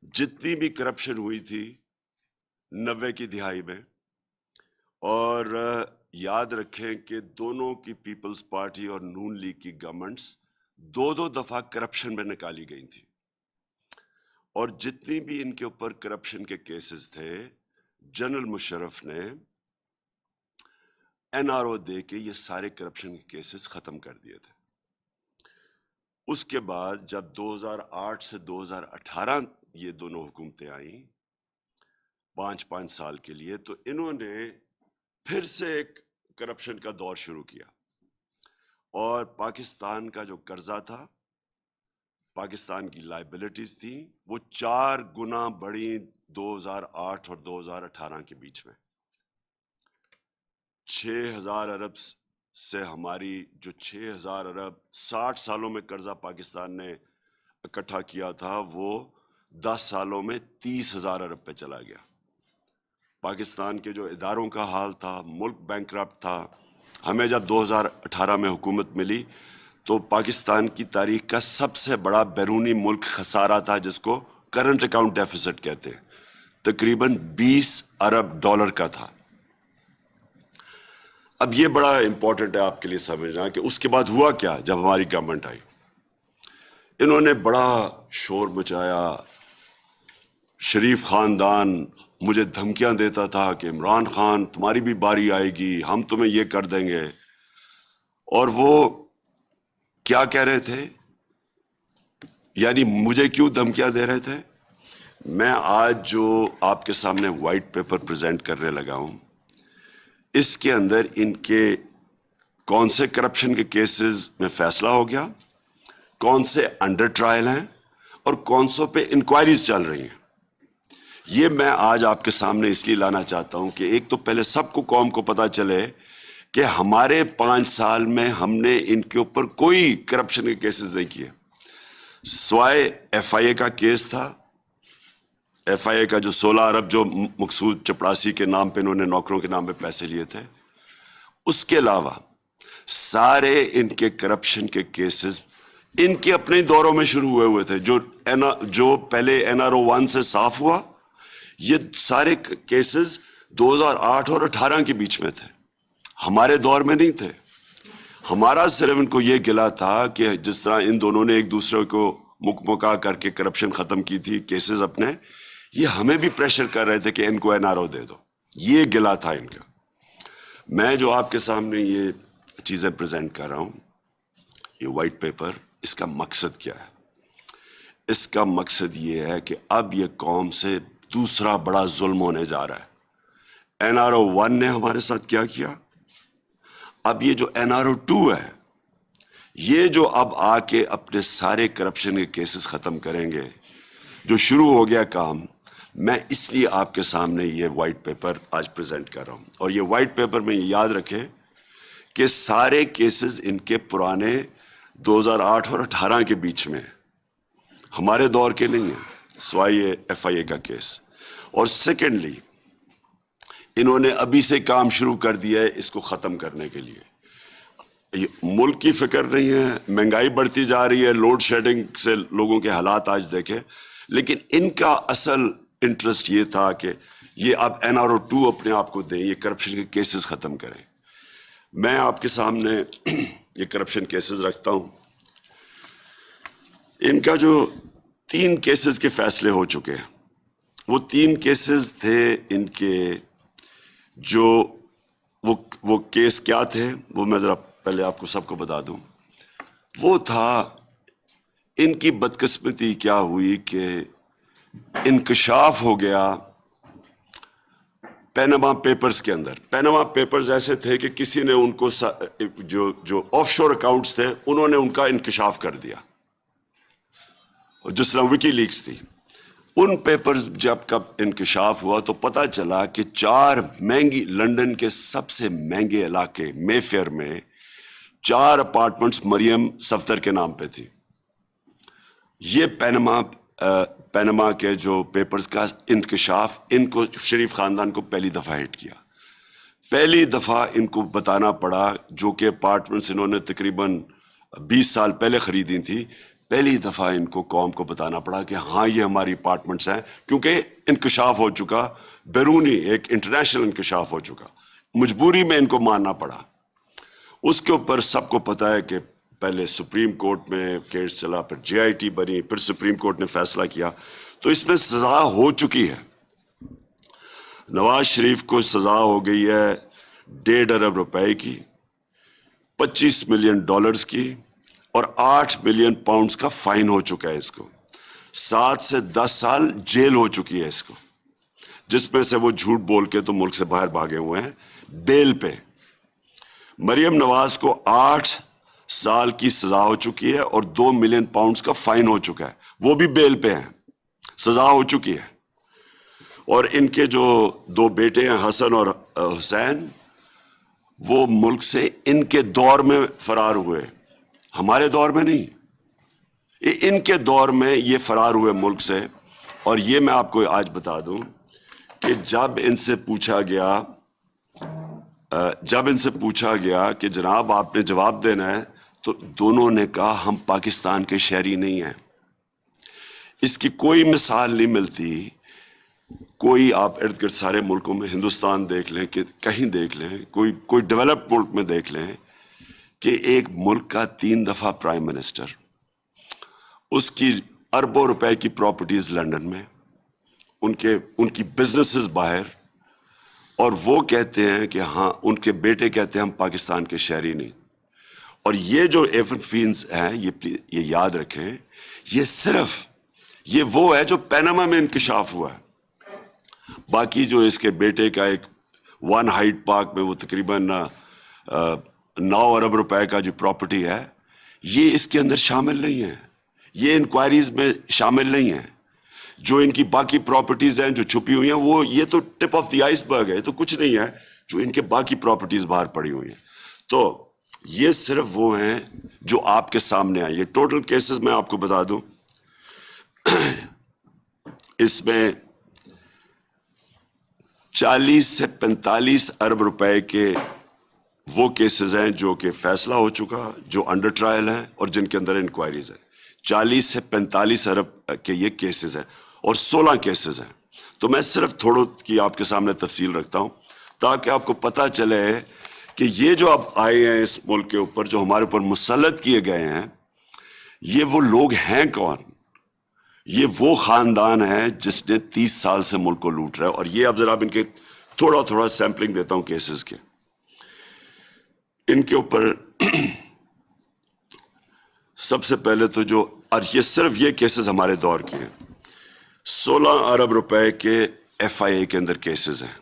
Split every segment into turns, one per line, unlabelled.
جتنی بھی کرپشن ہوئی تھی 90 کی دہائی میں، اور یاد رکھیں کہ دونوں کی پیپلز پارٹی اور نون لیگ کی گورنمنٹس دو دفعہ کرپشن میں نکالی گئی تھی، اور جتنی بھی ان کے اوپر کرپشن کے کیسز تھے جنرل مشرف نے این آر او دے کے یہ سارے کرپشن کے کیسز ختم کر دیے تھے۔ اس کے بعد جب 2008 سے 2018 یہ دونوں حکومتیں آئیں 5 سال کے لیے، تو انہوں نے پھر سے ایک کرپشن کا دور شروع کیا، اور پاکستان کا جو قرضہ تھا، پاکستان کی لائبلٹیز تھیں، وہ 4 گنا بڑھی 2008 اور 2018 کے بیچ میں۔ 6,000 ارب سے ہماری جو 6,000 ارب 60 سالوں میں قرضہ پاکستان نے اکٹھا کیا تھا، وہ 10 سالوں میں 30,000 ارب پہ چلا گیا۔ پاکستان کے جو اداروں کا حال تھا، ملک بینکرپٹ تھا۔ ہمیں جب 2018 میں حکومت ملی تو پاکستان کی تاریخ کا سب سے بڑا بیرونی ملک خسارہ تھا، جس کو کرنٹ اکاؤنٹ ڈیفیسٹ کہتے ہیں، تقریباً 20 ارب ڈالر کا تھا۔ اب یہ بڑا امپورٹنٹ ہے آپ کے لیے سمجھنا کہ اس کے بعد ہوا کیا۔ جب ہماری گورنمنٹ آئی، انہوں نے بڑا شور مچایا، شریف خاندان مجھے دھمکیاں دیتا تھا کہ عمران خان تمہاری بھی باری آئے گی، ہم تمہیں یہ کر دیں گے۔ اور وہ کیا کہہ رہے تھے، یعنی مجھے کیوں دھمکیاں دے رہے تھے؟ میں آج جو آپ کے سامنے وائٹ پیپر پریزنٹ کرنے لگا ہوں، اس کے اندر ان کے کون سے کرپشن کے کیسز میں فیصلہ ہو گیا، کون سے انڈر ٹرائل ہیں، اور کون سوں پہ انکوائریز چل رہی ہیں۔ یہ میں آج آپ کے سامنے اس لیے لانا چاہتا ہوں کہ ایک تو پہلے سب کو، قوم کو پتہ چلے کہ ہمارے 5 سال میں ہم نے ان کے اوپر کوئی کرپشن کے کیسز نہیں کیے، سوائے ایف آئی اے کا کیس تھا۔ ایف آئی اے کا جو 16 ارب جو مقصود چپڑاسی کے نام پہ، انہوں نے نوکروں کے نام پہ پیسے لیے تھے، اس کے علاوہ سارے ان کے کرپشن کے کیسز ان کے اپنے دوروں میں شروع ہوئے تھے۔ جو پہلے این آر او 1 سے صاف ہوا، یہ سارے کیسز 2008 اور 18 کے بیچ میں تھے، ہمارے دور میں نہیں تھے۔ ہمارا صرف ان کو یہ گلا تھا کہ جس طرح ان دونوں نے ایک دوسرے کو مکا کر کے کرپشن ختم کی تھی کیسز اپنے، یہ ہمیں بھی پریشر کر رہے تھے کہ ان کو این آر او دے دو۔ یہ گلا تھا ان کا۔ میں جو آپ کے سامنے یہ چیزیں پریزنٹ کر رہا ہوں، یہ وائٹ پیپر، اس کا مقصد کیا ہے؟ اس کا مقصد یہ ہے کہ اب یہ قوم سے دوسرا بڑا ظلم ہونے جا رہا ہے۔ این آر او 1 نے ہمارے ساتھ کیا کیا، اب یہ جو این آر او 2 ہے، یہ جو اب آ کے اپنے سارے کرپشن کے کیسز ختم کریں گے، جو شروع ہو گیا کام، میں اس لیے آپ کے سامنے یہ وائٹ پیپر آج پریزنٹ کر رہا ہوں۔ اور یہ وائٹ پیپر میں یاد رکھیں کہ سارے کیسز ان کے پرانے 2008 اور 18 کے بیچ میں، ہمارے دور کے نہیں ہیں، سوائے ایف آئی اے کا کیس۔ اور سیکنڈلی، انہوں نے ابھی سے کام شروع کر دیا ہے اس کو ختم کرنے کے لیے۔ ملک کی فکر نہیں ہے، مہنگائی بڑھتی جا رہی ہے، لوڈ شیڈنگ سے لوگوں کے حالات آج دیکھیں، لیکن ان کا اصل انٹرسٹ یہ تھا کہ یہ اب این آر او 2 اپنے آپ کو دیں، یہ کرپشن کے کیسز ختم کریں۔ میں آپ کے سامنے یہ کرپشن کیسز رکھتا ہوں۔ ان کا جو 3 کیسز کے فیصلے ہو چکے ہیں، وہ 3 کیسز تھے ان کے، جو وہ کیس کیا تھے وہ میں ذرا پہلے آپ کو سب کو بتا دوں۔ وہ تھا، ان کی بدقسمتی کیا ہوئی کہ انکشاف ہو گیا پیناما پیپرز کے اندر۔ پیناما پیپرز ایسے تھے کہ کسی نے ان کو جو آف شور اکاؤنٹس تھے، انہوں نے ان کا انکشاف کر دیا، جس طرح وکی لیکس تھی۔ ان پیپرز جب کب انکشاف ہوا تو پتہ چلا کہ 4 مہنگی، لندن کے سب سے مہنگے علاقے مے فیئر میں 4 اپارٹمنٹس مریم صفدر کے نام پہ تھی۔ یہ پیناما کے جو پیپرز کا انکشاف ان کو، شریف خاندان کو پہلی دفعہ ہٹ کیا۔ پہلی دفعہ ان کو بتانا پڑا، جو کہ اپارٹمنٹس انہوں نے تقریباً 20 سال پہلے خریدی تھی، پہلی دفعہ ان کو قوم کو بتانا پڑا کہ ہاں یہ ہماری اپارٹمنٹس ہیں، کیونکہ انکشاف ہو چکا، بیرونی ایک انٹرنیشنل انکشاف ہو چکا، مجبوری میں ان کو ماننا پڑا۔ اس کے اوپر سب کو پتا ہے کہ پہلے سپریم کورٹ میں کیس چلا، پھر جے آئی ٹی بنی، پھر سپریم کورٹ نے فیصلہ کیا، تو اس میں سزا ہو چکی ہے۔ نواز شریف کو سزا ہو گئی ہے 1.5 ارب روپے کی، 25 ملین ڈالرز کی، اور 8 ملین پاؤنڈز کا فائن ہو چکا ہے اس کو۔ 7 سے 10 سال جیل ہو چکی ہے اس کو، جس میں سے وہ جھوٹ بول کے تو ملک سے باہر بھاگے ہوئے ہیں بیل پہ۔ مریم نواز کو 8 سال کی سزا ہو چکی ہے اور 2 ملین پاؤنڈز کا فائن ہو چکا ہے، وہ بھی بیل پہ ہیں، سزا ہو چکی ہے۔ اور ان کے جو 2 بیٹے ہیں حسن اور حسین، وہ ملک سے ان کے دور میں فرار ہوئے، ہمارے دور میں نہیں، ان کے دور میں یہ فرار ہوئے ملک سے۔ اور یہ میں آپ کو آج بتا دوں کہ جب ان سے پوچھا گیا کہ جناب آپ نے جواب دینا ہے، تو دونوں نے کہا ہم پاکستان کے شہری نہیں ہیں۔ اس کی کوئی مثال نہیں ملتی، کوئی آپ ارد گرد سارے ملکوں میں، ہندوستان دیکھ لیں کہ کہیں دیکھ لیں، کوئی ڈیولپڈ ملک میں دیکھ لیں کہ ایک ملک کا 3 دفعہ پرائم منسٹر، اس کی اربوں روپے کی پراپرٹیز لنڈن میں، ان کی بزنسز باہر، اور وہ کہتے ہیں کہ ہاں، ان کے بیٹے کہتے ہیں ہم پاکستان کے شہری نہیں۔ اور یہ جو ایون فینز ہیں، یہ یاد رکھیں، یہ وہ ہے جو پیناما میں انکشاف ہوا ہے۔ باقی جو اس کے بیٹے کا ایک 1 ہائیڈ پارک میں وہ تقریباً 9 ارب روپے کا جو پراپرٹی ہے، یہ اس کے اندر شامل نہیں ہے، یہ انکوائریز میں شامل نہیں ہے۔ جو ان کی باقی پراپرٹیز ہیں جو چھپی ہوئی ہیں، وہ یہ تو ٹپ آف دی آئس برگ ہے، تو کچھ نہیں ہے جو ان کے باقی پراپرٹیز باہر پڑی ہوئی ہیں۔ تو یہ صرف وہ ہیں جو آپ کے سامنے آئے۔ یہ ٹوٹل کیسز میں آپ کو بتا دوں، اس میں 40 سے 45 ارب روپے کے وہ کیسز ہیں جو کہ فیصلہ ہو چکا، جو انڈر ٹرائل ہیں اور جن کے اندر انکوائریز ہیں۔ 40 سے 45 ارب کے یہ کیسز ہیں اور 16 کیسز ہیں۔ تو میں صرف تھوڑوں کی آپ کے سامنے تفصیل رکھتا ہوں تاکہ آپ کو پتہ چلے کہ یہ جو اب آئے ہیں اس ملک کے اوپر، جو ہمارے اوپر مسلط کیے گئے ہیں، یہ وہ لوگ ہیں کون؟ یہ وہ خاندان ہے جس نے 30 سال سے ملک کو لوٹ رہا ہے۔ اور یہ اب ذرا ان کے تھوڑا سیمپلنگ دیتا ہوں کیسز کے۔ ان کے اوپر سب سے پہلے تو اور یہ صرف یہ کیسز ہمارے دور کے ہیں، 16 ارب روپے کے ایف آئی اے کے اندر کیسز ہیں۔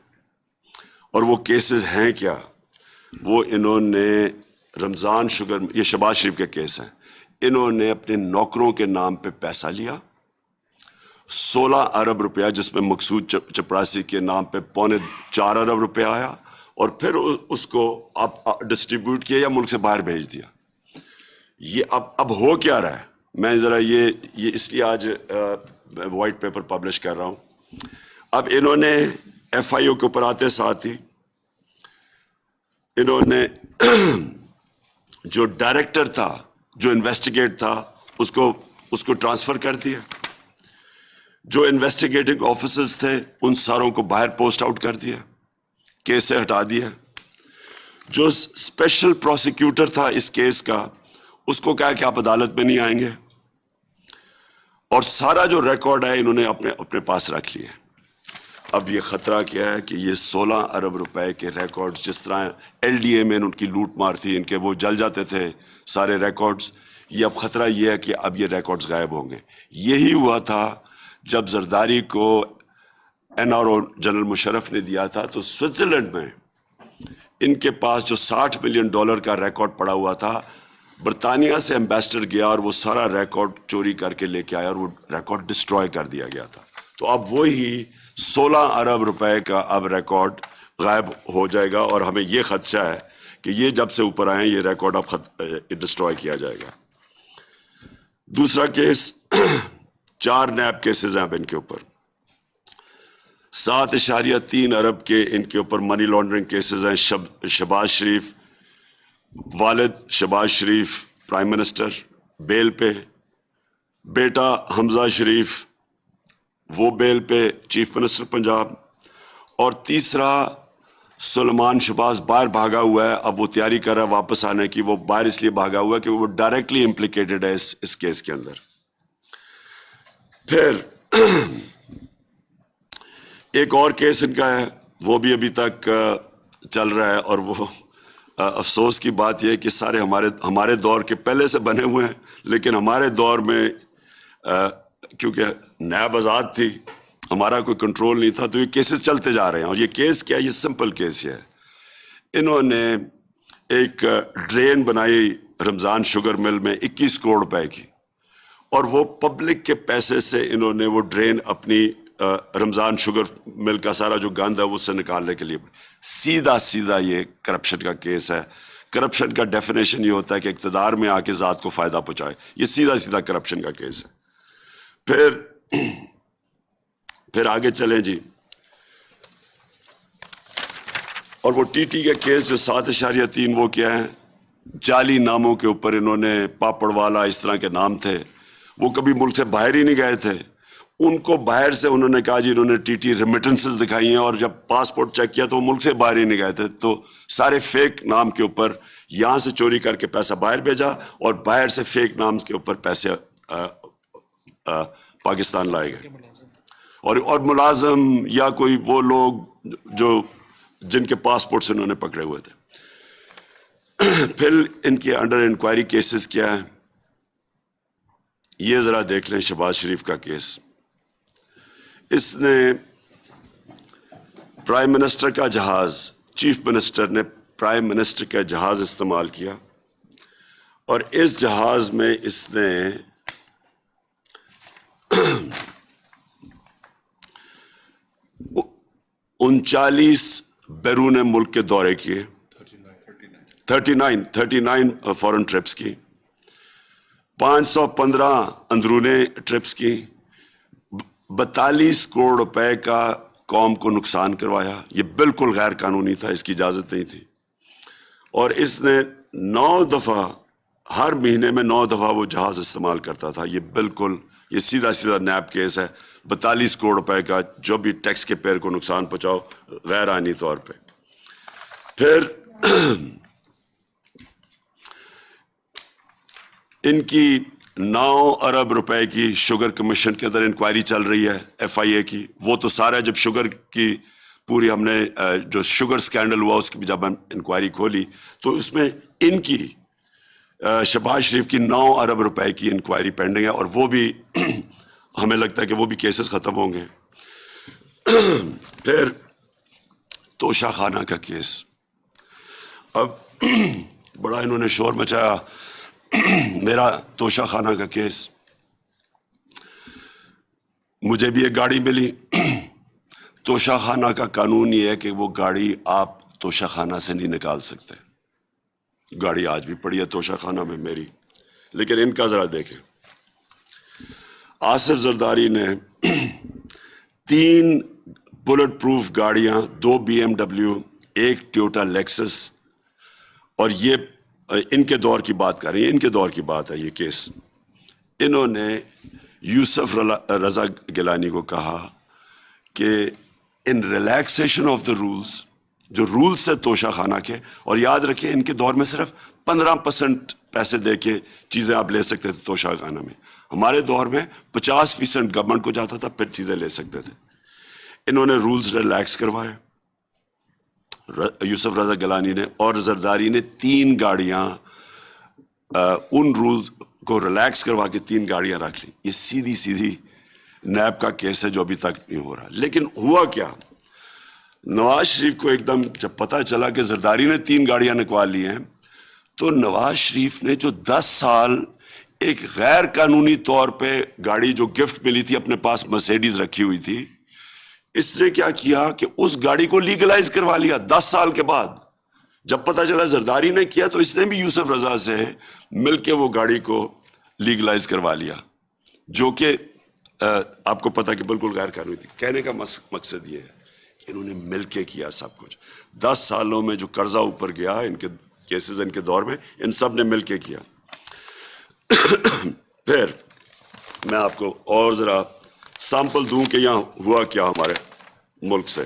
اور وہ کیسز ہیں کیا؟ وہ انہوں نے رمضان شوگر، یہ شہباز شریف کے کیس ہیں، انہوں نے اپنے نوکروں کے نام پہ پیسہ لیا 16 ارب روپیہ، جس میں مقصود چپراسی کے نام پہ 3.25 ارب روپے آیا، اور پھر اس کو ڈسٹریبیوٹ کیا یا ملک سے باہر بھیج دیا۔ یہ اب ہو کیا رہا ہے؟ میں ذرا یہ اس لیے آج وائٹ پیپر پبلش کر رہا ہوں۔ اب انہوں نے ایف آئی او کے اوپر آتے ساتھ ہی انہوں نے جو ڈائریکٹر تھا، جو انویسٹیگیٹ تھا، اس کو ٹرانسفر کر دیا۔ جو انویسٹیگیٹنگ آفیسرز تھے ان ساروں کو باہر پوسٹ آؤٹ کر دیا، کیس سے ہٹا دیا۔ جو اسپیشل پروسیکیوٹر تھا اس کیس کا، اس کو کہا کہ آپ عدالت میں نہیں آئیں گے، اور سارا جو ریکارڈ ہے انہوں نے اپنے پاس رکھ لیا۔ اب یہ خطرہ کیا ہے کہ یہ 16 ارب روپے کے ریکارڈز، جس طرح ایل ڈی اے میں ان کی لوٹ مار تھی، ان کے وہ جل جاتے تھے سارے ریکارڈز، یہ اب خطرہ یہ ہے کہ اب یہ ریکارڈز غائب ہوں گے۔ یہی ہوا تھا جب زرداری کو N R O general Musharraf نے دیا تھا، تو سوئٹزرلینڈ میں ان کے پاس جو $60 ملین کا ریکارڈ پڑا ہوا تھا، برطانیہ سے ایمبیسڈر گیا اور وہ سارا ریکارڈ چوری کر کے لے کے آیا، اور وہ ریکارڈ ڈسٹروائے کر دیا گیا تھا۔ تو اب وہی 16 ارب روپے کا اب ریکارڈ غائب ہو جائے گا، اور ہمیں یہ خدشہ ہے کہ یہ جب سے اوپر آئیں یہ ریکارڈ اب ڈسٹروائے کیا جائے گا۔ دوسرا کیس 4 نیب کیسز ہیں اب ان کے اوپر، 7.3 ارب کے ان کے اوپر منی لانڈرنگ کیسز ہیں۔ شہباز شریف، والد شہباز شریف پرائم منسٹر بیل پہ، بیٹا حمزہ شریف وہ بیل پہ چیف منسٹر پنجاب، اور تیسرا سلیمان شہباز باہر بھاگا ہوا ہے، اب وہ تیاری کر رہا ہے واپس آنے کی. وہ باہر اس لیے بھاگا ہوا ہے کہ وہ ڈائریکٹلی امپلیکیٹڈ ہے اس کیس کے اندر. پھر ایک اور کیس ان کا ہے، وہ بھی ابھی تک چل رہا ہے، اور وہ افسوس کی بات یہ ہے کہ سارے ہمارے دور کے پہلے سے بنے ہوئے ہیں، لیکن ہمارے دور میں کیونکہ نیب آزاد تھی، ہمارا کوئی کنٹرول نہیں تھا، تو یہ کیسز چلتے جا رہے ہیں. اور یہ کیس کیا ہے؟ یہ سمپل کیس ہے. انہوں نے ایک ڈرین بنائی رمضان شوگر مل میں 21 کروڑ روپے کی، اور وہ پبلک کے پیسے سے انہوں نے وہ ڈرین اپنی رمضان شوگر مل کا سارا جو گند ہے اس سے نکالنے کے لیے. سیدھا یہ کرپشن کا کیس ہے. کرپشن کا ڈیفینیشن یہ ہوتا ہے کہ اقتدار میں آ کے ذات کو فائدہ پہنچائے. یہ سیدھا کرپشن کا کیس ہے. پھر آگے چلیں جی. اور وہ ٹی ٹی کے کیس جو 7.3 وہ کیا ہے؟ جعلی ناموں کے اوپر انہوں نے پاپڑ والا اس طرح کے نام تھے، وہ کبھی ملک سے باہر ہی نہیں گئے تھے. ان کو باہر سے انہوں نے کہا جی انہوں نے ٹی ٹی ریمیٹنسز دکھائی ہیں، اور جب پاسپورٹ چیک کیا تو وہ ملک سے باہر ہی نہیں گئے تھے. تو سارے فیک نام کے اوپر یہاں سے چوری کر کے پیسہ باہر بھیجا، اور باہر سے فیک نام کے اوپر پیسے پاکستان لائے گئے. اور ملازم یا کوئی وہ لوگ جن کے پاسپورٹس انہوں نے پکڑے ہوئے تھے. پھر ان کے انڈر انکوائری کیسز کیا ہے یہ ذرا دیکھ لیں. شہباز شریف کا کیس، اس نے پرائم منسٹر کا جہاز، چیف منسٹر نے پرائم منسٹر کا جہاز استعمال کیا، اور اس جہاز میں اس نے 39 بیرون ملک کے دورے کیے، 39 فورن ٹرپس کی، 515 اندرون ٹرپس کی، 42 کروڑ روپے کا قوم کو نقصان کروایا. یہ بالکل غیر قانونی تھا، اس کی اجازت نہیں تھی. اور اس نے 9 دفعہ، ہر مہینے میں 9 دفعہ وہ جہاز استعمال کرتا تھا. یہ سیدھا نیب کیس ہے. 42 کروڑ روپے کا جو بھی ٹیکس کے پیئر کو نقصان پہنچاؤ غیر آئینی طور پہ. پھر ان کی 9 ارب روپے کی شوگر کمیشن کے اندر انکوائری چل رہی ہے FIA کی. وہ تو سارا جب شوگر کی پوری ہم نے جو شوگر سکینڈل ہوا اس کی جب ہم انکوائری کھولی تو اس میں ان کی شہباز شریف کی 9 ارب روپے کی انکوائری پینڈنگ ہے، اور وہ بھی ہمیں لگتا ہے کہ وہ بھی کیسز ختم ہوں گے. پھر توشہ خانہ کا کیس، اب بڑا انہوں نے شور مچایا میرا توشہ خانہ کا کیس. مجھے بھی ایک گاڑی ملی. توشہ خانہ کا قانون یہ ہے کہ وہ گاڑی آپ توشہ خانہ سے نہیں نکال سکتے. گاڑی آج بھی پڑی ہے توشہ خانہ میں میری. لیکن ان کا ذرا دیکھیں، آصف زرداری نے 3 بلٹ پروف گاڑیاں، 2 BMW، 1 ٹویوٹا لیکسس، اور یہ ان کے دور کی بات کر رہی ہیں، ان کے دور کی بات ہے یہ کیس. انہوں نے یوسف رضا گیلانی کو کہا کہ ان ریلیکسیشن آف دا رولز، جو رولز سے توشہ خانہ کے، اور یاد رکھیں ان کے دور میں صرف 15% پیسے دے کے چیزیں آپ لے سکتے تھے توشہ خانہ میں. ہمارے دور میں 50% گورنمنٹ کو جاتا تھا پھر چیزیں لے سکتے تھے. انہوں نے رولز ریلیکس کروائے یوسف رضا گیلانی نے، اور زرداری نے 3 گاڑیاں ان رولز کو ریلیکس کروا کے 3 گاڑیاں رکھ لی. یہ سیدھی نیب کا کیس ہے جو ابھی تک نہیں ہو رہا. لیکن ہوا کیا، نواز شریف کو ایک دم جب پتہ چلا کہ زرداری نے 3 گاڑیاں نکوا لی ہیں، تو نواز شریف نے جو 10 سال ایک غیر قانونی طور پہ گاڑی جو گفٹ ملی تھی اپنے پاس مرسیڈیز رکھی ہوئی تھی، اس نے کیا کیا کہ اس گاڑی کو لیگلائز کروا لیا 10 سال کے بعد. جب پتہ چلا زرداری نے کیا تو اس نے بھی یوسف رضا سے مل کے وہ گاڑی کو لیگلائز کروا لیا، جو کہ آپ کو پتہ کہ بالکل غیر قانونی تھی. کہنے کا مقصد یہ ہے کہ انہوں نے مل کے کیا سب کچھ. 10 سالوں میں جو قرضہ اوپر گیا ان کے کیسز ان کے دور میں، ان سب نے مل کے کیا. پھر میں آپ کو اور ذرا سیمپل دوں کہ یہاں ہوا کیا ہمارے ملک سے.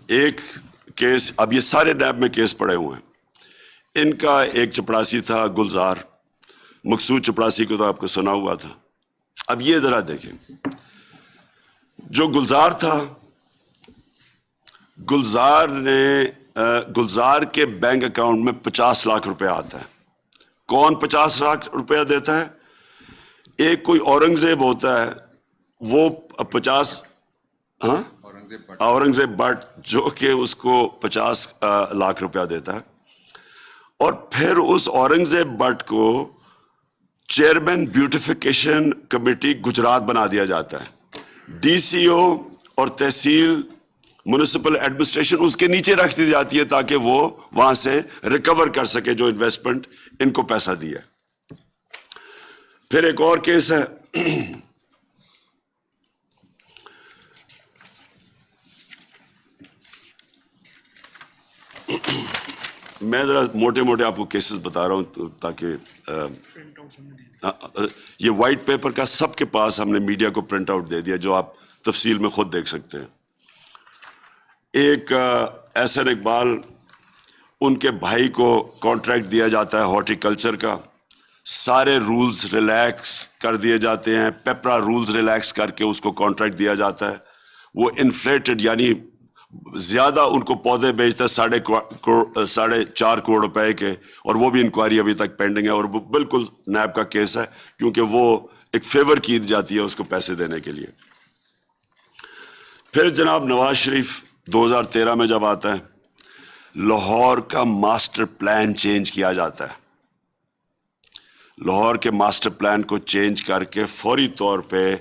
ایک کیس، اب یہ سارے نیب میں کیس پڑے ہوئے ہیں. ان کا ایک چپڑاسی تھا گلزار، مقصود چپڑاسی کو تو آپ کو سنا ہوا تھا. اب یہ ذرا دیکھیں، جو گلزار تھا، گلزار کے بینک اکاؤنٹ میں 50 لاکھ روپے آتا ہے. کون 50 لاکھ روپیہ دیتا ہے؟ ایک کوئی اورنگزیب ہوتا ہے، وہ 50 اورنگزیب بٹ، جو کہ اس کو 50 لاکھ روپیہ دیتا ہے. اور پھر اس اورنگزیب بٹ کو چیئرمین بیوٹیفیکیشن کمیٹی گجرات بنا دیا جاتا ہے. ڈی سی او اور تحصیل میونسپل ایڈمنسٹریشن اس کے نیچے رکھ دی جاتی ہے تاکہ وہ وہاں سے ریکور کر سکے جو انویسٹمنٹ ان کو پیسہ دیا. پھر ایک اور کیس ہے، میں ذرا موٹے موٹے آپ کو کیسز بتا رہا ہوں تاکہ یہ وائٹ پیپر کا سب کے پاس ہم نے میڈیا کو پرنٹ آؤٹ دے دیا جو آپ تفصیل میں خود دیکھ سکتے ہیں. ایک احسن اقبال، ان کے بھائی کو کانٹریکٹ دیا جاتا ہے ہارٹی کلچر کا، سارے رولز ریلیکس کر دیے جاتے ہیں، پیپرا رولز ریلیکس کر کے اس کو کانٹریکٹ دیا جاتا ہے. وہ انفلیٹڈ یعنی زیادہ ان کو پودے بیچتا ہے 4.5 کروڑ روپے کے، اور وہ بھی انکوائری ابھی تک پینڈنگ ہے. اور وہ بالکل نیب کا کیس ہے کیونکہ وہ ایک فیور کی جاتی ہے اس کو پیسے دینے کے لیے. پھر جناب نواز شریف 2013 میں جب آتا ہے، لاہور کا ماسٹر پلان چینج کیا جاتا ہے. لاہور کے ماسٹر پلان کو چینج کر کے فوری طور پہ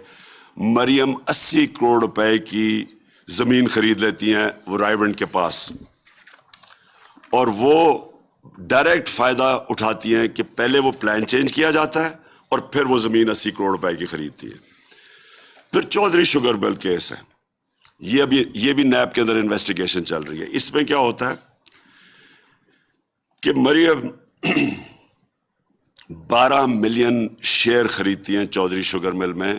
مریم 80 کروڑ روپے کی زمین خرید لیتی ہیں وہ رائے بنٹ کے پاس، اور وہ ڈائریکٹ فائدہ اٹھاتی ہیں کہ پہلے وہ پلان چینج کیا جاتا ہے اور پھر وہ زمین 80 کروڑ روپے کی خریدتی ہے. پھر چودھری شوگر مل کیس ہے، یہ بھی نیب کے اندر انویسٹیگیشن چل رہی ہے. اس میں کیا ہوتا ہے کہ مریم 12 ملین شیئر خریدتی ہیں چودھری شوگر مل میں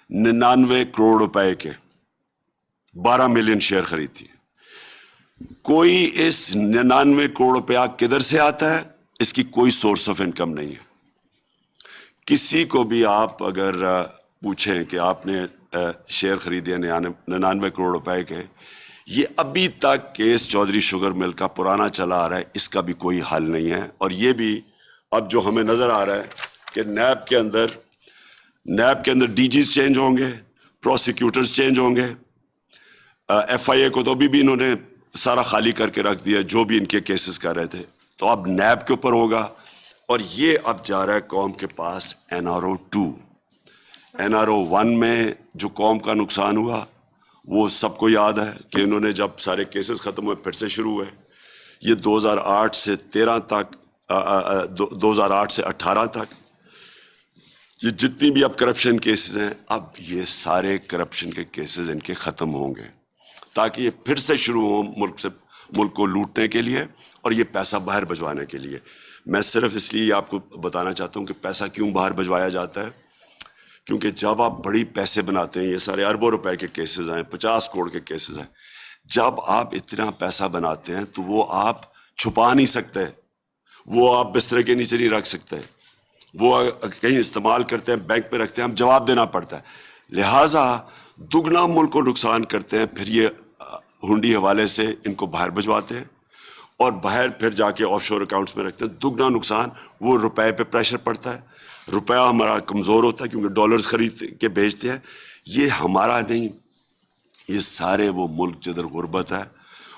99 کروڑ روپے کے، 12 ملین شیئر خریدتی ہیں. کوئی اس 99 کروڑ روپیہ کدھر سے آتا ہے؟ اس کی کوئی سورس آف انکم نہیں ہے. کسی کو بھی آپ اگر پوچھیں کہ آپ نے شیئر خریدے 99 کروڑ روپے کے، یہ ابھی تک کیس چودھری شوگر مل کا پرانا چلا آ رہا ہے، اس کا بھی کوئی حل نہیں ہے. اور یہ بھی اب جو ہمیں نظر آ رہا ہے کہ نیب کے اندر ڈی جیز چینج ہوں گے، پروسیکیوٹرز چینج ہوں گے. ایف آئی اے کو تو ابھی انہوں نے سارا خالی کر کے رکھ دیا جو بھی ان کے کیسز کر رہے تھے. تو اب نیب کے اوپر ہوگا، اور یہ اب جا رہا ہے قوم کے پاس NRO 2. NRO 1 میں جو قوم کا نقصان ہوا وہ سب کو یاد ہے کہ انہوں نے جب سارے کیسز ختم ہوئے پھر سے شروع ہوئے. یہ 2008 سے 13 تک 2008 سے 18 تک یہ جتنی بھی اب کرپشن کیسز ہیں، اب یہ سارے کرپشن کے کیسز ان کے ختم ہوں گے تاکہ یہ پھر سے شروع ہوں ملک کو لوٹنے کے لیے اور یہ پیسہ باہر بھجوانے کے لیے. میں صرف اس لیے آپ کو بتانا چاہتا ہوں کہ پیسہ کیوں باہر بھجوایا جاتا ہے، کیونکہ جب آپ بڑی پیسے بناتے ہیں، یہ سارے اربوں روپے کے کیسز ہیں، 50 کروڑ کے کیسز ہیں، جب آپ اتنا پیسہ بناتے ہیں تو وہ آپ چھپا نہیں سکتے، وہ آپ بستر کے نیچے نہیں رکھ سکتے، وہ کہیں استعمال کرتے ہیں، بینک میں رکھتے ہیں، ہم جواب دینا پڑتا ہے. لہٰذا دگنا ملک کو نقصان کرتے ہیں، پھر یہ ہنڈی حوالے سے ان کو باہر بھجواتے ہیں اور باہر پھر جا کے آف شور اکاؤنٹس میں رکھتے ہیں. دگنا نقصان، وہ روپے پہ پریشر پڑتا ہے، روپیہ ہمارا کمزور ہوتا ہے کیونکہ ڈالرز خرید کے بھیجتے ہیں. یہ ہمارا نہیں، یہ سارے وہ ملک جدھر غربت ہے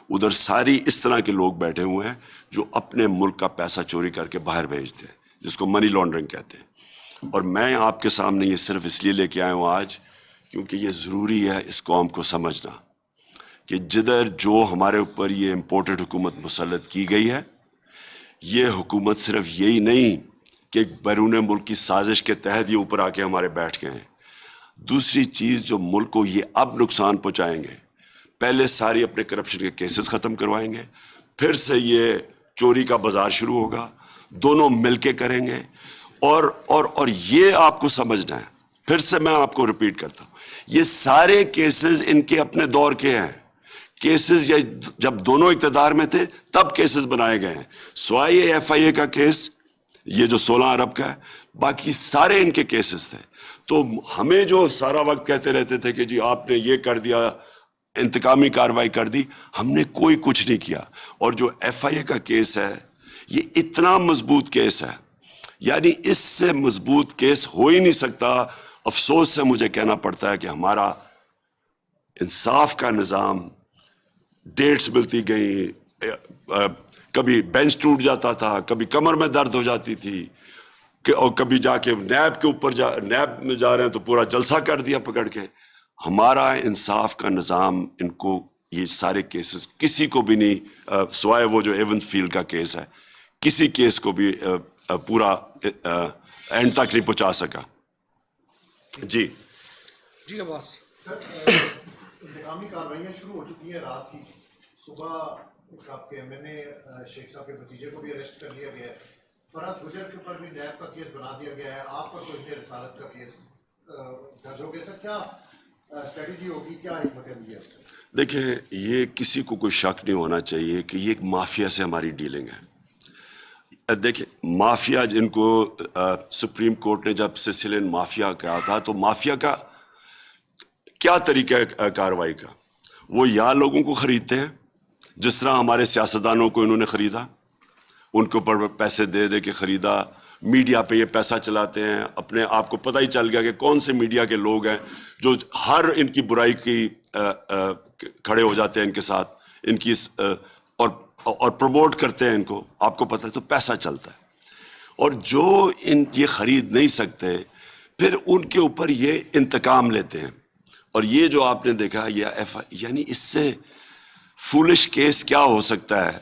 ادھر ساری اس طرح کے لوگ بیٹھے ہوئے ہیں جو اپنے ملک کا پیسہ چوری کر کے باہر بھیجتے ہیں، جس کو منی لانڈرنگ کہتے ہیں. اور میں آپ کے سامنے یہ صرف اس لیے لے کے آیا ہوں آج کیونکہ یہ ضروری ہے اس قوم کو سمجھنا کہ جدھر جو ہمارے اوپر یہ امپورٹڈ حکومت مسلط کی گئی ہے، یہ حکومت صرف یہی نہیں کہ بیرون ملک کی سازش کے تحت یہ اوپر آ کے ہمارے بیٹھ گئے ہیں. دوسری چیز جو ملک کو یہ اب نقصان پہنچائیں گے، پہلے ساری اپنے کرپشن کے کیسز ختم کروائیں گے، پھر سے یہ چوری کا بازار شروع ہوگا، دونوں مل کے کریں گے. اور یہ آپ کو سمجھنا ہے، پھر سے میں آپ کو ریپیٹ کرتا ہوں، یہ سارے کیسز ان کے اپنے دور کے ہیں کیسز، یا جب دونوں اقتدار میں تھے تب کیسز بنائے گئے ہیں، سوائے یہ ایف آئی اے کا کیس یہ جو 16 ارب کا ہے، باقی سارے ان کے کیسز تھے۔ تو ہمیں جو سارا وقت کہتے رہتے تھے کہ جی آپ نے یہ کر دیا، انتقامی کارروائی کر دی، ہم نے کوئی کچھ نہیں کیا۔ اور جو ایف آئی اے کا کیس ہے یہ اتنا مضبوط کیس ہے، یعنی اس سے مضبوط کیس ہو ہی نہیں سکتا۔ افسوس سے مجھے کہنا پڑتا ہے کہ ہمارا انصاف کا نظام، ڈیٹس ملتی گئیں، کبھی بینچ ٹوٹ جاتا تھا، کبھی کمر میں درد ہو جاتی تھی، اور کبھی جا کے نیب کے اوپر نیب میں جا رہے ہیں تو پورا جلسہ کر دیا پکڑ کے۔ ہمارا انصاف کا نظام ان کو یہ سارے کیسز کسی کو بھی نہیں، سوائے وہ جو ایون فیلڈ کا کیس ہے، کسی کیس کو بھی پورا اینڈ تک نہیں پہنچا سکا۔ جی
جی عباس
سر، انتقامی کارروائیاں شروع ہو چکی ہیں۔ رات ہی صبح آپ کے ایم این اے شیخ صاحب کے بھتیجے کو بھی اریسٹ کر لیا گیا ہے، فرحت گجر کے اوپر بھی نیب کا کیس بنا دیا گیا ہے، آپ پر تو رسالت کا کیس درج ہو گیا۔ سر کیا اسٹریٹجی ہوگی، کیا حکمت عملی ہے؟
دیکھیں، یہ کسی کو کوئی شک نہیں ہونا چاہیے کہ یہ ایک مافیا سے ہماری ڈیلنگ ہے۔ دیکھیں، مافیا جن کو سپریم کورٹ نے جب سسلین مافیا کہا تھا، تو مافیا کا کیا طریقہ ہے کارروائی کا؟ وہ یا لوگوں کو خریدتے ہیں، جس طرح ہمارے سیاستدانوں کو انہوں نے خریدا، ان کے اوپر پیسے دے دے کے خریدا، میڈیا پہ یہ پیسہ چلاتے ہیں، اپنے آپ کو پتہ ہی چل گیا کہ کون سے میڈیا کے لوگ ہیں جو ہر ان کی برائی کی کھڑے ہو جاتے ہیں ان کے ساتھ، ان کی اور پروموٹ کرتے ہیں ان کو، آپ کو پتہ ہے، تو پیسہ چلتا ہے۔ اور جو یہ خرید نہیں سکتے، پھر ان کے اوپر یہ انتقام لیتے ہیں۔ اور یہ جو آپ نے دیکھا یعنی اس سے فولش کیس کیا ہو سکتا ہے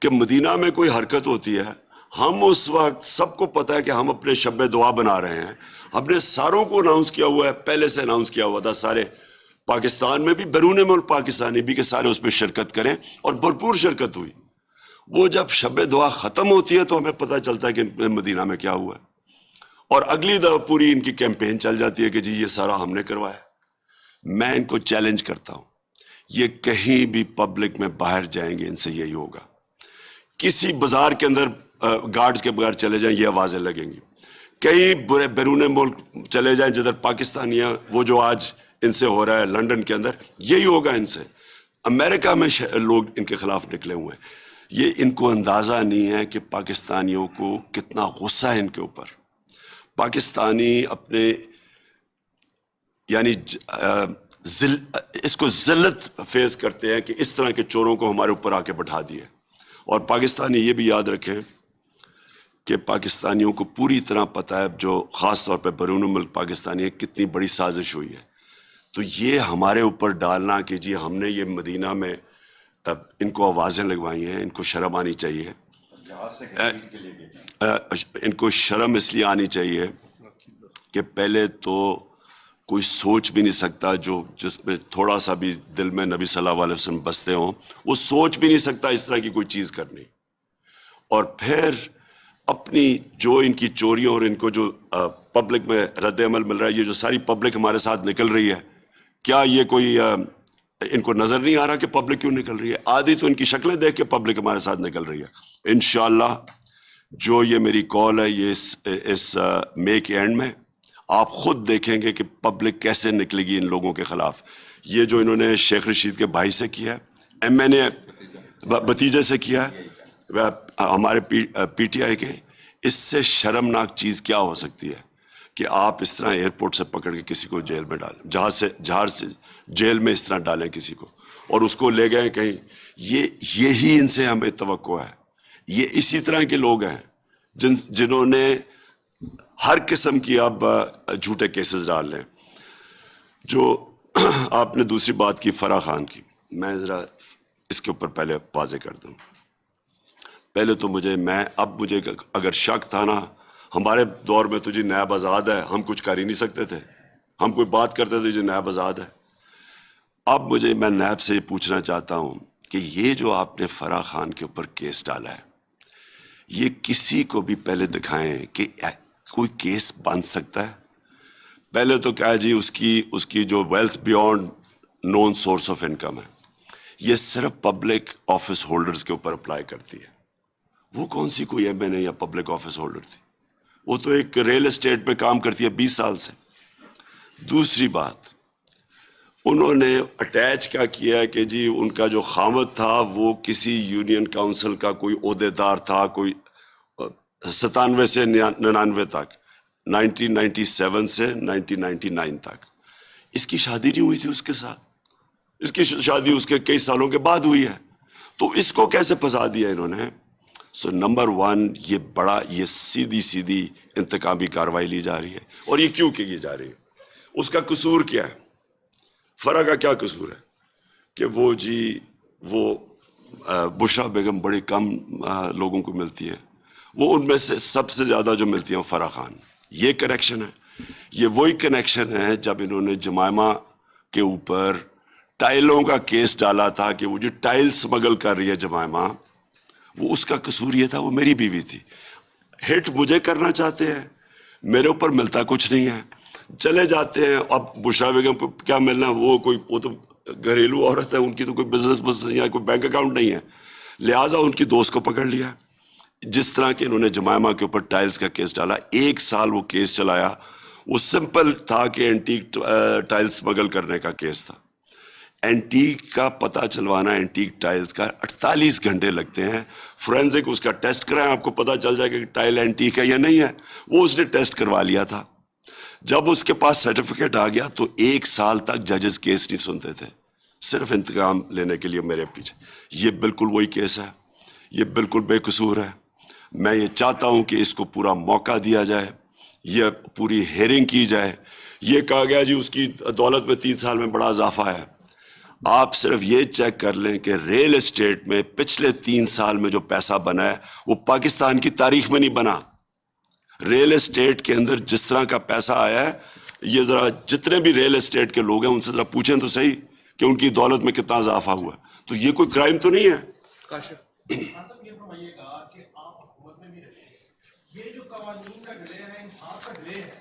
کہ مدینہ میں کوئی حرکت ہوتی ہے، ہم اس وقت سب کو پتا ہے کہ ہم اپنے شب دعا بنا رہے ہیں، ہم نے ساروں کو اناؤنس کیا ہوا ہے، پہلے سے اناؤنس کیا ہوا تھا، سارے پاکستان میں بھی، بیرون ملک پاکستانی بھی، کہ سارے اس میں شرکت کریں، اور بھرپور شرکت ہوئی۔ وہ جب شب دعا ختم ہوتی ہے تو ہمیں پتہ چلتا ہے کہ مدینہ میں کیا ہوا ہے، اور اگلی دفعہ پوری ان کی کیمپین چل جاتی ہے کہ جی یہ سارا ہم نے کروایا۔ میں ان کو چیلنج کرتا ہوں، یہ کہیں بھی پبلک میں باہر جائیں گے ان سے یہی ہوگا، کسی بازار کے اندر گارڈز کے بغیر چلے جائیں یہ آوازیں لگیں گی، کہیں بیرون ملک چلے جائیں جدھر پاکستانیاں، وہ جو آج ان سے ہو رہا ہے لنڈن کے اندر، یہی ہوگا ان سے۔ امریکہ میں لوگ ان کے خلاف نکلے ہوئے ہیں۔ یہ ان کو اندازہ نہیں ہے کہ پاکستانیوں کو کتنا غصہ ہے ان کے اوپر۔ پاکستانی اپنے یعنی اس کو ذلت فیس کرتے ہیں کہ اس طرح کے چوروں کو ہمارے اوپر آ کے بٹھا دیے۔ اور پاکستانی یہ بھی یاد رکھیں کہ پاکستانیوں کو پوری طرح پتہ ہے، جو خاص طور پہ بیرون ملک پاکستانی ہے، کتنی بڑی سازش ہوئی ہے۔ تو یہ ہمارے اوپر ڈالنا کہ جی ہم نے یہ مدینہ میں ان کو آوازیں لگوائی ہیں، ان کو شرم آنی چاہیے، ان کو شرم اس لیے آنی چاہیے کہ پہلے تو کوئی سوچ بھی نہیں سکتا، جس میں تھوڑا سا بھی دل میں نبی صلی اللہ علیہ وسلم بستے ہوں، وہ سوچ بھی نہیں سکتا اس طرح کی کوئی چیز کرنی۔ اور پھر اپنی جو ان کی چوریوں اور ان کو جو پبلک میں رد عمل مل رہا ہے، یہ جو ساری پبلک ہمارے ساتھ نکل رہی ہے، کیا یہ کوئی ان کو نظر نہیں آ رہا کہ پبلک کیوں نکل رہی ہے؟ آدھی تو ان کی شکلیں دیکھ کے پبلک ہمارے ساتھ نکل رہی ہے۔ انشاءاللہ جو یہ میری کال ہے، یہ اس مئی کے اینڈ میں آپ خود دیکھیں گے کہ پبلک کیسے نکلے گی ان لوگوں کے خلاف۔ یہ جو انہوں نے شیخ رشید کے بھائی سے کیا ہے، ایم این اے بھتیجے سے کیا ہے، ہمارے پی ٹی آئی کے، اس سے شرمناک چیز کیا ہو سکتی ہے کہ آپ اس طرح ایئرپورٹ سے پکڑ کے کسی کو جیل میں ڈالیں، جہاز سے جیل میں اس طرح ڈالیں کسی کو، اور اس کو لے گئے کہیں۔ یہی ان سے ہمیں توقع ہے۔ یہ اسی طرح کے لوگ ہیں جنہوں نے ہر قسم کی اب جھوٹے کیسز ڈال لیں۔ جو آپ نے دوسری بات کی فرح خان کی، میں ذرا اس کے اوپر پہلے واضح کر دوں۔ پہلے تو مجھے اگر شک تھا نا، ہمارے دور میں تو جی نیب آزاد ہے، ہم کچھ کر ہی نہیں سکتے تھے، ہم کوئی بات کرتے تھے جی نیب آزاد ہے۔ اب میں نیب سے یہ پوچھنا چاہتا ہوں کہ یہ جو آپ نے فرح خان کے اوپر کیس ڈالا ہے، یہ کسی کو بھی پہلے دکھائیں کہ کوئی کیس بن سکتا ہے؟ پہلے تو کہا جی اس کی جو wealth beyond known source of income ہے، یہ صرف پبلک آفس ہولڈرز کے اوپر اپلائی کرتی ہے. وہ کون سی کوئی ایم این اے یا پبلک آفس ہولڈر تھی؟ وہ تو ایک ریل اسٹیٹ پہ کام کرتی ہے 20 سال سے. دوسری بات، انہوں نے اٹیچ کیا کیا ہے کہ جی ان کا جو خامد تھا وہ کسی یونین کاؤنسل کا کوئی عہدیدار تھا، کوئی 97 سے 99 تک، 1997 سے 1999 تک. اس کی شادی نہیں ہوئی تھی اس کے ساتھ، اس کی شادی اس کے کئی سالوں کے بعد ہوئی ہے. تو اس کو کیسے پھنسا دیا انہوں نے؟ سو نمبر 1، یہ سیدھی انتقامی کاروائی لی جا رہی ہے. اور یہ کیوں کی جا رہی ہے؟ اس کا قصور کیا ہے؟ فرح کا کیا قصور ہے کہ وہ بشرا بیگم بڑے کم لوگوں کو ملتی ہے، وہ ان میں سے سب سے زیادہ جو ملتی ہیں فرح خان. یہ کنیکشن ہے. یہ وہی کنیکشن ہے جب انہوں نے جمائمہ کے اوپر ٹائلوں کا کیس ڈالا تھا کہ وہ جو ٹائل سمگل کر رہی ہے جمائمہ، وہ اس کا قصور یہ تھا، وہ میری بیوی تھی. ہٹ مجھے کرنا چاہتے ہیں، میرے اوپر ملتا کچھ نہیں ہے، چلے جاتے ہیں. اب بشرا بیگم کو کیا ملنا؟ وہ تو گھریلو عورت ہے، ان کی تو کوئی بزنس یا کوئی بینک اکاؤنٹ نہیں ہے. لہٰذا ان کی دوست کو پکڑ لیا. جس طرح کہ انہوں نے جمائمہ کے اوپر ٹائلز کا کیس ڈالا، 1 سال وہ کیس چلایا. وہ سمپل تھا کہ اینٹیک ٹائل اسمگل کرنے کا کیس تھا. اینٹیک کا پتہ چلوانا، اینٹیک ٹائلز کا 48 گھنٹے لگتے ہیں. فورینزک اس کا ٹیسٹ کرائیں، آپ کو پتہ چل جائے کہ ٹائل اینٹیک ہے یا نہیں ہے. وہ اس نے ٹیسٹ کروا لیا تھا. جب اس کے پاس سرٹیفکیٹ آ گیا تو 1 سال تک ججز کیس نہیں سنتے تھے، صرف انتقام لینے کے لیے میرے پیچھے. یہ بالکل وہی کیس ہے، یہ بالکل بے قصور ہے. میں یہ چاہتا ہوں کہ اس کو پورا موقع دیا جائے، یہ پوری ہیئرنگ کی جائے. یہ کہا گیا جی اس کی دولت میں 3 سال میں بڑا اضافہ ہے. آپ صرف یہ چیک کر لیں کہ ریل اسٹیٹ میں پچھلے 3 سال میں جو پیسہ بنا ہے وہ پاکستان کی تاریخ میں نہیں بنا. ریل اسٹیٹ کے اندر جس طرح کا پیسہ آیا ہے، یہ ذرا جتنے بھی ریل اسٹیٹ کے لوگ ہیں ان سے ذرا پوچھیں تو صحیح کہ ان کی دولت میں کتنا اضافہ ہوا. تو یہ کوئی کرائم تو نہیں ہے.
کاشف
یہ فرمائیے گا کہ آپ حکومت میں بھی رہتے ہیں، یہ جو قوانین کا ڈلے ہے، انصاف کا ڈلے ہے،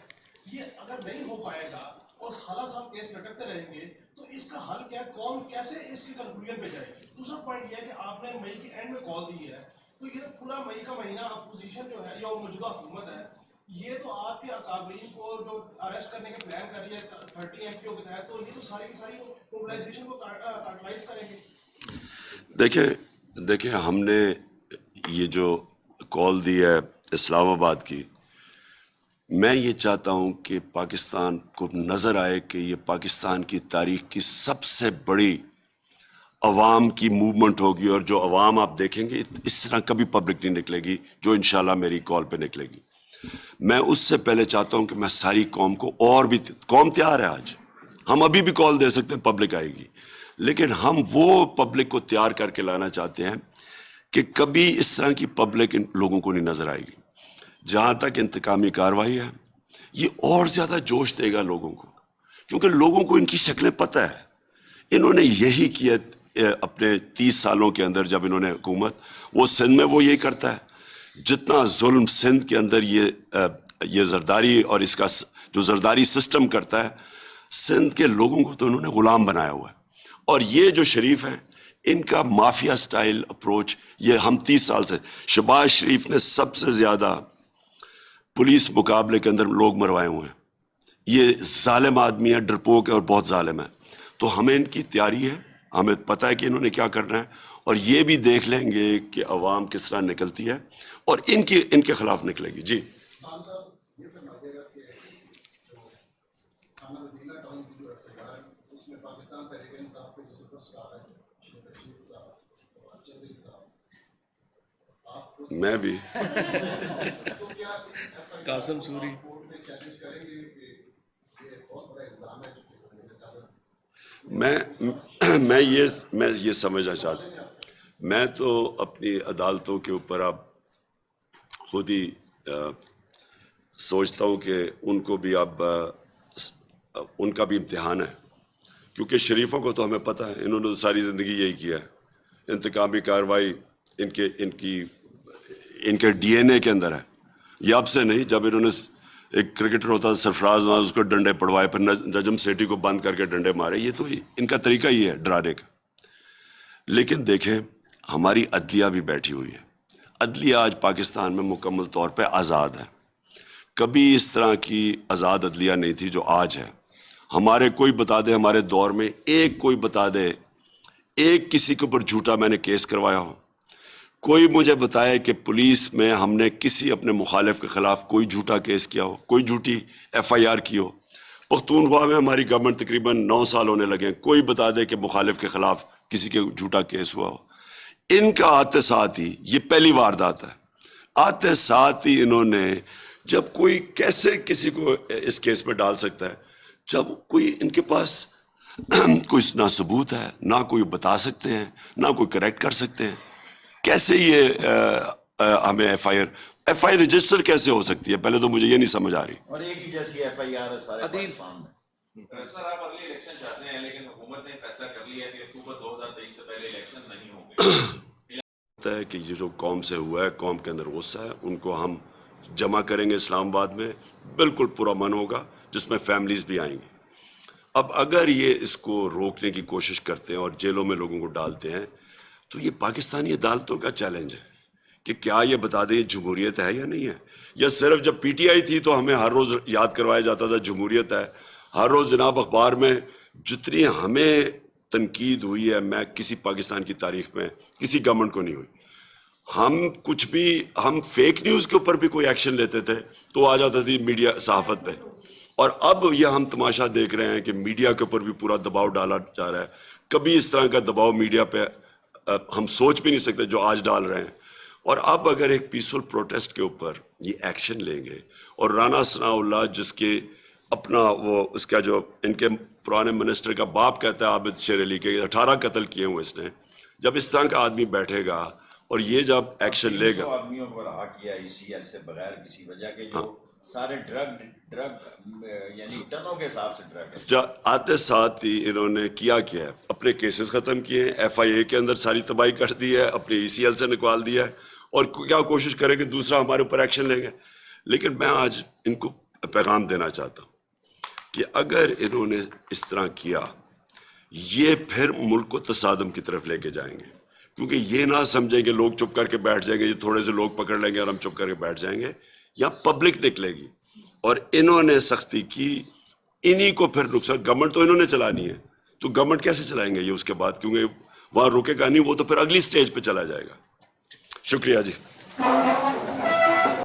یہ اگر نہیں ہو پائے گا اور سالہ سال کیس لٹکتے رہیں گے تو اس کا حل کیا ہے؟ قوم کیسے اس کی کنکلوژن پہ جائے گی؟ دوسرا پوائنٹ یہ ہے کہ آپ نے مئی کے اینڈ میں کال دی ہے، تو یہ پورا مئی کا مہینہ اپوزیشن جو ہے یا موجودہ حکومت ہے، یہ تو آپ کے اکابرین کو جو اریسٹ کرنے کے پلان کر رہی ہے 30 ایم پی او کے تحت، تو یہ تو ساری کی ساری موبلائزیشن کو کارٹلائز کریں گے.
دیکھیں ہم نے یہ جو کال دی ہے اسلام آباد کی، میں یہ چاہتا ہوں کہ پاکستان کو نظر آئے کہ یہ پاکستان کی تاریخ کی سب سے بڑی عوام کی موومنٹ ہوگی، اور جو عوام آپ دیکھیں گے اس طرح کبھی پبلک نہیں نکلے گی جو انشاءاللہ میری کال پہ نکلے گی. میں اس سے پہلے چاہتا ہوں کہ میں ساری قوم کو، اور بھی قوم تیار ہے، آج ہم ابھی بھی کال دے سکتے ہیں، پبلک آئے گی، لیکن ہم وہ پبلک کو تیار کر کے لانا چاہتے ہیں کہ کبھی اس طرح کی پبلک ان لوگوں کو نہیں نظر آئے گی. جہاں تک انتقامی کاروائی ہے، یہ اور زیادہ جوش دے گا لوگوں کو، کیونکہ لوگوں کو ان کی شکلیں پتہ ہے. انہوں نے یہی کیا اپنے 30 سالوں کے اندر جب انہوں نے حکومت، وہ سندھ میں وہ یہی کرتا ہے. جتنا ظلم سندھ کے اندر یہ زرداری اور اس کا جو زرداری سسٹم کرتا ہے، سندھ کے لوگوں کو تو انہوں نے غلام بنایا ہوا ہے. اور یہ جو شریف ہیں، ان کا مافیا سٹائل اپروچ، یہ ہم 30 سال سے، شہباز شریف نے سب سے زیادہ پولیس مقابلے کے اندر لوگ مروائے ہوئے ہیں. یہ ظالم آدمی ہے، ڈرپوک ہے اور بہت ظالم ہے. تو ہمیں ان کی تیاری ہے، ہمیں پتہ ہے کہ انہوں نے کیا کرنا ہے، اور یہ بھی دیکھ لیں گے کہ عوام کس طرح نکلتی ہے اور ان کے خلاف نکلے گی. جی
خان صاحب یہ فرمائیے گا کہ جو خانہ مدینہ ٹاؤن کی جو اقتدار ہے اس میں پاکستان تحریک انصاف کے جو سپر اسٹار ہیں شیخ رشید صاحب اور چودھری صاحب، آپ
میں بھی
تو کیا اس
قاسم سوری
کورٹ میں چیلنج کریں گے کہ یہ بہت بڑا الزام ہے جو میرے ساتھ
میں یہ سمجھنا چاہتا ہوں، میں تو اپنی عدالتوں کے اوپر اب خود ہی سوچتا ہوں کہ ان کو بھی اب ان کا بھی امتحان ہے، کیونکہ شریفوں کو تو ہمیں پتہ ہے انہوں نے ساری زندگی یہی کیا ہے. انتقامی کاروائی ان کے ڈی این اے کے اندر ہے. یہ اب سے نہیں، جب انہوں نے ایک کرکٹر ہوتا تھا سرفراز نواز، اس کو ڈنڈے پڑوائے، پھر نجم سیٹھی کو بند کر کے ڈنڈے مارے. یہ تو ان کا طریقہ ہی ہے ڈرانے کا. لیکن دیکھیں ہماری عدلیہ بھی بیٹھی ہوئی ہے. عدلیہ آج پاکستان میں مکمل طور پہ آزاد ہے. کبھی اس طرح کی آزاد عدلیہ نہیں تھی جو آج ہے. ہمارے کوئی بتا دے ہمارے دور میں کوئی بتا دے ایک کسی کے اوپر جھوٹا میں نے کیس کروایا ہو. کوئی مجھے بتائے کہ پولیس میں ہم نے کسی اپنے مخالف کے خلاف کوئی جھوٹا کیس کیا ہو، کوئی جھوٹی FIR کی ہو. پختونخوا میں ہماری گورنمنٹ تقریباً 9 سال ہونے لگے ہیں، کوئی بتا دے کہ مخالف کے خلاف کسی کے جھوٹا کیس ہوا ہو. ان کا آتے ساتھ ہی یہ پہلی واردات ہے. آتے ساتھ ہی انہوں نے جب کوئی کیسے کسی کو اس کیس میں ڈال سکتا ہے جب کوئی ان کے پاس کوئی نہ ثبوت ہے، نہ کوئی بتا سکتے ہیں، نہ کوئی کریکٹ کر سکتے ہیں. کیسے یہ ہمیں ایف آئی رجسٹر کیسے ہو سکتی ہے؟ پہلے تو مجھے یہ نہیں سمجھ آ رہی.
اور ایک ہی جیسی FIR ہے سارے پاکستان میں.
سر آپ اگلی الیکشن چاہتے ہیں لیکن حکومت نے فیصلہ کر لیا ہے کہ اکتوبر 2023 سے پہلے الیکشن نہیں ہوں گے.
کہ یہ جو قوم سے ہوا ہے، قوم کے اندر غصہ ہے، ان کو ہم جمع کریں گے اسلام آباد میں، بالکل پورا من ہوگا جس میں فیملیز بھی آئیں گے. اب اگر یہ اس کو روکنے کی کوشش کرتے ہیں اور جیلوں میں لوگوں کو ڈالتے ہیں تو یہ پاکستانی عدالتوں کا چیلنج ہے کہ کیا یہ بتا دیں جمہوریت ہے یا نہیں ہے. یا صرف جب PTI تھی تو ہمیں ہر روز یاد کروایا جاتا تھا جمہوریت ہے. ہر روز جناب اخبار میں جتنی ہمیں تنقید ہوئی ہے، میں کسی پاکستان کی تاریخ میں کسی گورنمنٹ کو نہیں ہوئی. ہم فیک نیوز کے اوپر بھی کوئی ایکشن لیتے تھے تو آ جاتا تھی میڈیا صحافت پہ. اور اب یہ ہم تماشا دیکھ رہے ہیں کہ میڈیا کے اوپر بھی پورا دباؤ ڈالا جا رہا ہے. کبھی اس طرح کا دباؤ میڈیا پہ ہم سوچ بھی نہیں سکتے جو آج ڈال رہے ہیں. اور اب اگر ایک پیسفل پروٹیسٹ کے اوپر یہ ایکشن لیں گے اور رانا ثناء اللہ جس کے اپنا وہ اس کا جو ان کے پرانے منسٹر کا باپ کہتا ہے عابد شیر علی کے 18 قتل کیے ہوئے اس نے، جب اس طرح کا آدمی بیٹھے گا اور یہ جب ایکشن لے گا.
300 آدمیوں کو رہا کیا ECL سے بغیر کسی وجہ کے، جو سارے ڈرگ یعنی ٹنوں کے حساب سے ڈرگ ہے.
آتے ساتھ ہی انہوں نے کیا ہے، اپنے کیسز ختم کیے ہیں، FIA کے اندر ساری تباہی کر دی ہے، اپنے ECL سے نکال دیا ہے، اور کیا کوشش کریں کہ دوسرا ہمارے اوپر ایکشن لیں گے. لیکن میں آج ان کو پیغام دینا چاہتا ہوں کہ اگر انہوں نے اس طرح کیا یہ پھر ملک کو تصادم کی طرف لے کے جائیں گے. کیونکہ یہ نہ سمجھیں کہ لوگ چپ کر کے بیٹھ جائیں گے، یہ تھوڑے سے لوگ پکڑ لیں گے اور ہم چپ کر کے بیٹھ جائیں گے، یا پبلک نکلے گی. اور انہوں نے سختی کی، انہی کو پھر نقصان. گورنمنٹ تو انہوں نے چلانی ہے تو گورنمنٹ کیسے چلائیں گے یہ اس کے بعد؟ کیونکہ وہاں روکے گا نہیں، وہ تو پھر اگلی سٹیج پہ چلا جائے گا. شکریہ جی.